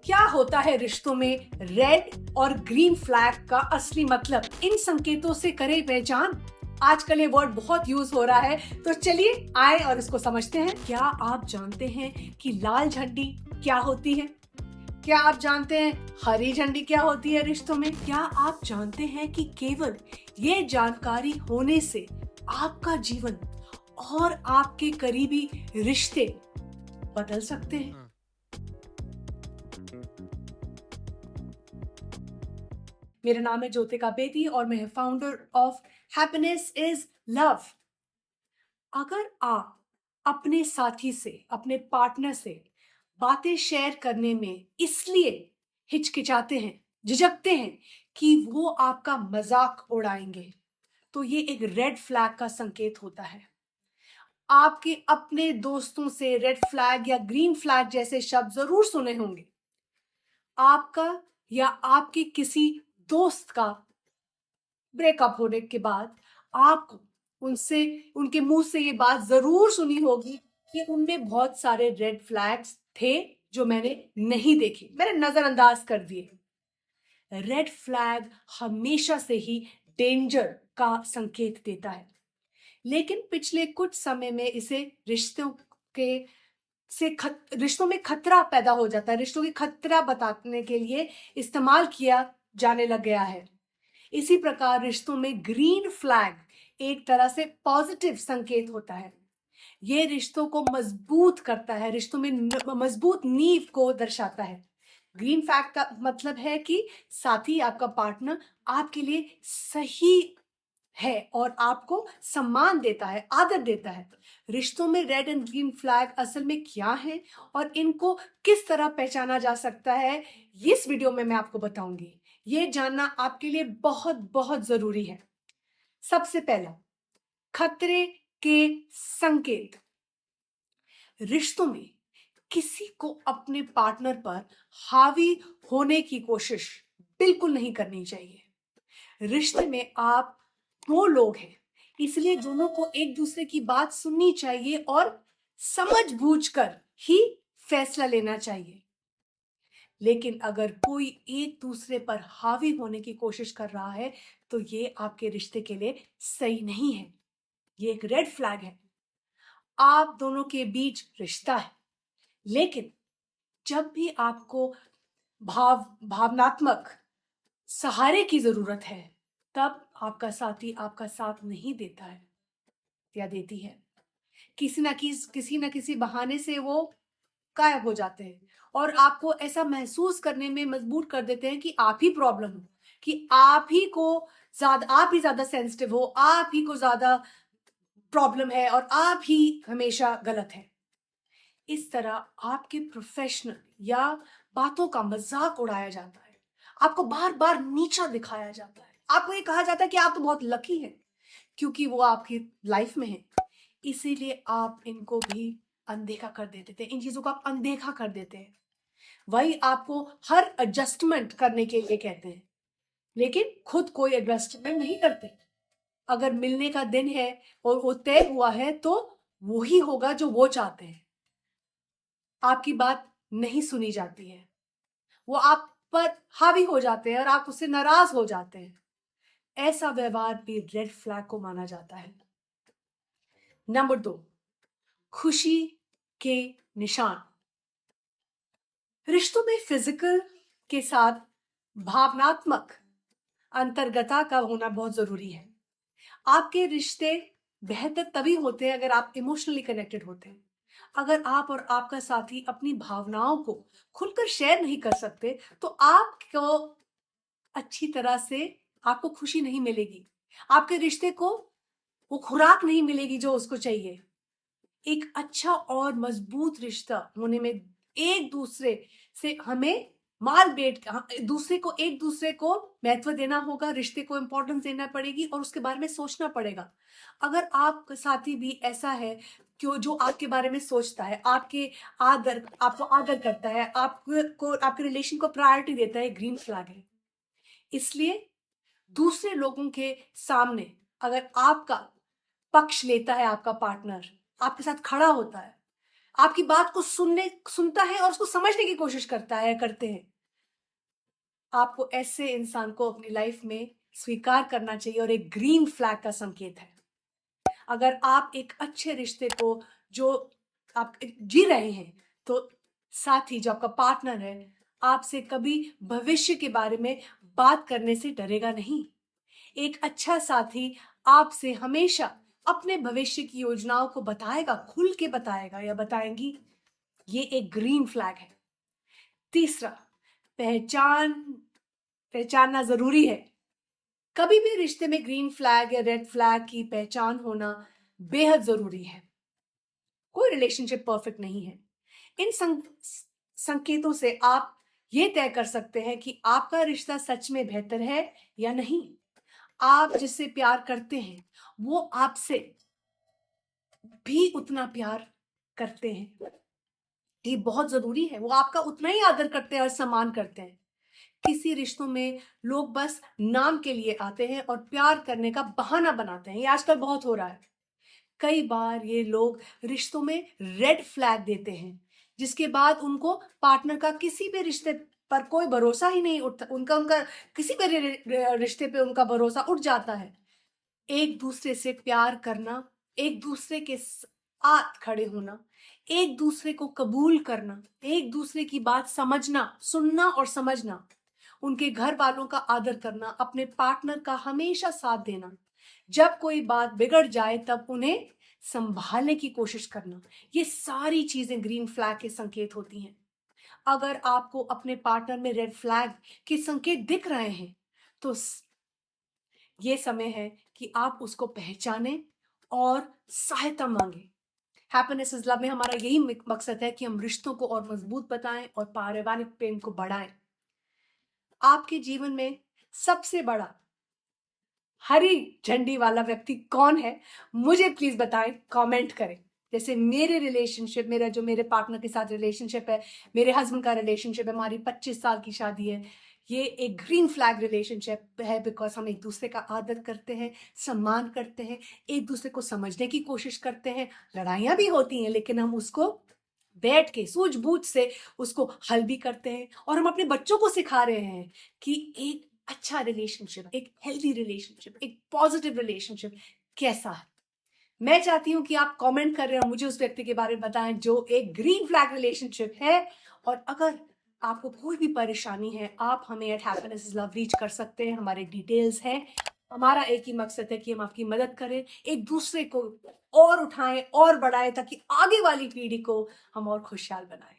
क्या होता है रिश्तों में रेड और ग्रीन फ्लैग का असली मतलब? इन संकेतों से करें पहचान। आजकल ये वर्ड बहुत यूज हो रहा है, तो चलिए आए और इसको समझते हैं। क्या आप जानते हैं कि लाल झंडी क्या होती है? क्या आप जानते हैं हरी झंडी क्या होती है रिश्तों में? क्या आप जानते हैं कि केवल ये जानकारी होने से आपका जीवन और आपके करीबी रिश्ते बदल सकते हैं? मेरा नाम है ज्योतिका बेदी और मैं founder of happiness is love. अगर आप अपने साथी से, अपने पार्टनर से बातें शेयर करने में इसलिए हिचकिचाते हैं, झिझकते हैं कि वो आपका मजाक उड़ाएंगे, तो ये एक रेड फ्लैग का संकेत होता है। आपके अपने दोस्तों से रेड फ्लैग या ग्रीन फ्लैग जैसे शब्द जरूर सुने होंगे। आपका या आपके किसी दोस्त का ब्रेकअप होने के बाद आपको उनसे, उनके मुंह से ये बात जरूर सुनी होगी कि उनमें बहुत सारे रेड फ्लैग्स थे जो मैंने नहीं देखे, मैंने नजरअंदाज कर दिए। रेड फ्लैग हमेशा से ही डेंजर का संकेत देता है, लेकिन पिछले कुछ समय में इसे के रिश्तों में खतरा पैदा हो जाता है, रिश्तों की खतरा बताने के लिए इस्तेमाल किया जाने लग गया है। इसी प्रकार रिश्तों में ग्रीन फ्लैग एक तरह से पॉजिटिव संकेत होता है। ये रिश्तों को मजबूत करता है, रिश्तों में मजबूत नींव को दर्शाता है। ग्रीन फ्लैग का मतलब है कि साथी, आपका पार्टनर आपके लिए सही है और आपको सम्मान देता है, आदर देता है। रिश्तों में रेड एंड ग्रीन फ्लैग असल में क्या है और इनको किस तरह पहचाना जा सकता है, इस वीडियो में मैं आपको बताऊंगी। ये जानना आपके लिए बहुत बहुत जरूरी है। सबसे पहला, खतरे के संकेत। रिश्तों में किसी को अपने पार्टनर पर हावी होने की कोशिश बिल्कुल नहीं करनी चाहिए। रिश्ते में आप दो लोग हैं, इसलिए दोनों को एक दूसरे की बात सुननी चाहिए और समझ बूझकर ही फैसला लेना चाहिए। लेकिन अगर कोई एक दूसरे पर हावी होने की कोशिश कर रहा है तो ये आपके रिश्ते के लिए सही नहीं है, ये एक रेड फ्लैग है। आप दोनों के बीच रिश्ता है, लेकिन जब भी आपको भावनात्मक सहारे की जरूरत है, तब आपका साथी आपका साथ नहीं देता है या देती है। किसी ना किसी बहाने से वो गायब हो जाते हैं और आपको ऐसा महसूस करने में मजबूर कर देते हैं कि आप ही प्रॉब्लम हो, कि आप ही ज्यादा सेंसिटिव हो, आप ही को ज्यादा प्रॉब्लम है और आप ही हमेशा गलत है। इस तरह आपके प्रोफेशनल या बातों का मजाक उड़ाया जाता है, आपको बार बार नीचा दिखाया जाता है, आपको ये कहा जाता है कि आप तो बहुत लकी हैं क्योंकि वो आपकी लाइफ में है। इसीलिए आप इनको भी अनदेखा कर देते थे, इन चीजों को आप अनदेखा कर देते हैं। वही आपको हर एडजस्टमेंट करने के लिए कहते हैं, लेकिन खुद कोई एडजस्टमेंट नहीं करते। अगर मिलने का दिन है और वो तय हुआ है तो वो ही होगा जो वो चाहते हैं। आपकी बात नहीं सुनी जाती है, वो आप पर हावी हो जाते हैं और आप उससे नाराज हो जाते हैं। ऐसा व्यवहार भी रेड फ्लैग को माना जाता है। नंबर 2, खुशी के निशान। रिश्तों में फिजिकल के साथ भावनात्मक अंतर्गता का होना बहुत जरूरी है। आपके रिश्ते बेहतर तभी होते हैं अगर आप इमोशनली कनेक्टेड होते हैं। अगर आप और आपका साथी अपनी भावनाओं को खुलकर शेयर नहीं कर सकते तो आपको अच्छी तरह से आपको खुशी नहीं मिलेगी, आपके रिश्ते को वो खुराक नहीं मिलेगी जो उसको चाहिए। एक अच्छा और मजबूत रिश्ता होने में एक दूसरे से हमें दूसरे को, एक दूसरे को महत्व देना होगा, रिश्ते को इंपॉर्टेंस देना पड़ेगी और उसके बारे में सोचना पड़ेगा। अगर आपका साथी भी ऐसा है क्यों, जो आपके बारे में सोचता है, आपको आदर करता है, आपको आपके रिलेशन को प्रायोरिटी देता है, ग्रीन फ्लैग है। इसलिए दूसरे लोगों के सामने अगर आपका पक्ष लेता है, आपका पार्टनर आपके साथ खड़ा होता है, आपकी बात को सुनता है और उसको समझने की कोशिश करते हैं, आपको ऐसे इंसान को अपनी लाइफ में स्वीकार करना चाहिए और एक ग्रीन फ्लैग का संकेत है। अगर आप एक अच्छे रिश्ते को जो आप जी रहे हैं, तो साथी जो आपका पार्टनर है आपसे कभी भविष्य के बारे में बात करने से डरेगा नहीं। एक अच्छा साथी आपसे हमेशा अपने भविष्य की योजनाओं को बताएगा, खुल के बताएगा या बताएंगी। ये एक ग्रीन फ्लैग है। तीसरा, पहचानना जरूरी है। कभी भी रिश्ते में ग्रीन फ्लैग या रेड फ्लैग की पहचान होना बेहद जरूरी है। कोई रिलेशनशिप परफेक्ट नहीं है। इन संकेतों से आप ये तय कर सकते हैं कि आपका रिश्ता सच में बेहतर है या नहीं। आप जिससे प्यार करते हैं वो आपसे भी उतना प्यार करते हैं, ये बहुत जरूरी है। वो आपका उतना ही आदर करते हैं और सम्मान करते हैं। किसी रिश्तों में लोग बस नाम के लिए आते हैं और प्यार करने का बहाना बनाते हैं। ये आजकल बहुत हो रहा है। कई बार ये लोग रिश्तों में रेड फ्लैग देते हैं, जिसके बाद उनको पार्टनर का किसी भी रिश्ते पर कोई भरोसा ही नहीं उठता। उनका उनका किसी भी रिश्ते पे उनका भरोसा उठ जाता है। एक दूसरे से प्यार करना, एक दूसरे के साथ खड़े होना, एक दूसरे को कबूल करना, एक दूसरे की बात समझना, सुनना और समझना, उनके घर वालों का आदर करना, अपने पार्टनर का हमेशा साथ देना, जब कोई बात बिगड़ जाए तब उन्हें संभालने की कोशिश करना, ये सारी चीजें ग्रीन फ्लैग के संकेत होती हैं। अगर आपको अपने पार्टनर में रेड फ्लैग के संकेत दिख रहे हैं, तो ये समय है कि आप उसको पहचानें और सहायता मांगे। हैप्पीनेस इज लव में हमारा यही मकसद है कि हम रिश्तों को और मजबूत बताएं और पारिवारिक प्रेम को बढ़ाएं। आपके जीवन में सबसे बड़ा हरी झंडी वाला व्यक्ति कौन है, मुझे प्लीज बताएं, कमेंट करें। जैसे मेरे रिलेशनशिप, मेरे पार्टनर के साथ रिलेशनशिप है, मेरे हस्बैंड का रिलेशनशिप है, हमारी 25 साल की शादी है। ये एक ग्रीन फ्लैग रिलेशनशिप है बिकॉज हम एक दूसरे का आदर करते हैं, सम्मान करते हैं, एक दूसरे को समझने की कोशिश करते हैं। लड़ाइयाँ भी होती हैं लेकिन हम उसको बैठ के सूझबूझ से उसको हल भी करते हैं। और हम अपने बच्चों को सिखा रहे हैं कि एक अच्छा रिलेशनशिप, एक हेल्दी रिलेशनशिप, एक पॉजिटिव रिलेशनशिप कैसा है। मैं चाहती हूं कि आप कमेंट कर रहे हो, मुझे उस व्यक्ति के बारे में बताएं जो एक ग्रीन फ्लैग रिलेशनशिप है। और अगर आपको कोई भी परेशानी है, आप हमें at happiness is love reach कर सकते हैं। हमारे डिटेल्स हैं। हमारा एक ही मकसद है कि हम आपकी मदद करें, एक दूसरे को और उठाएं और बढ़ाएं, ताकि आगे वाली पीढ़ी को हम और खुशहाल बनाएं।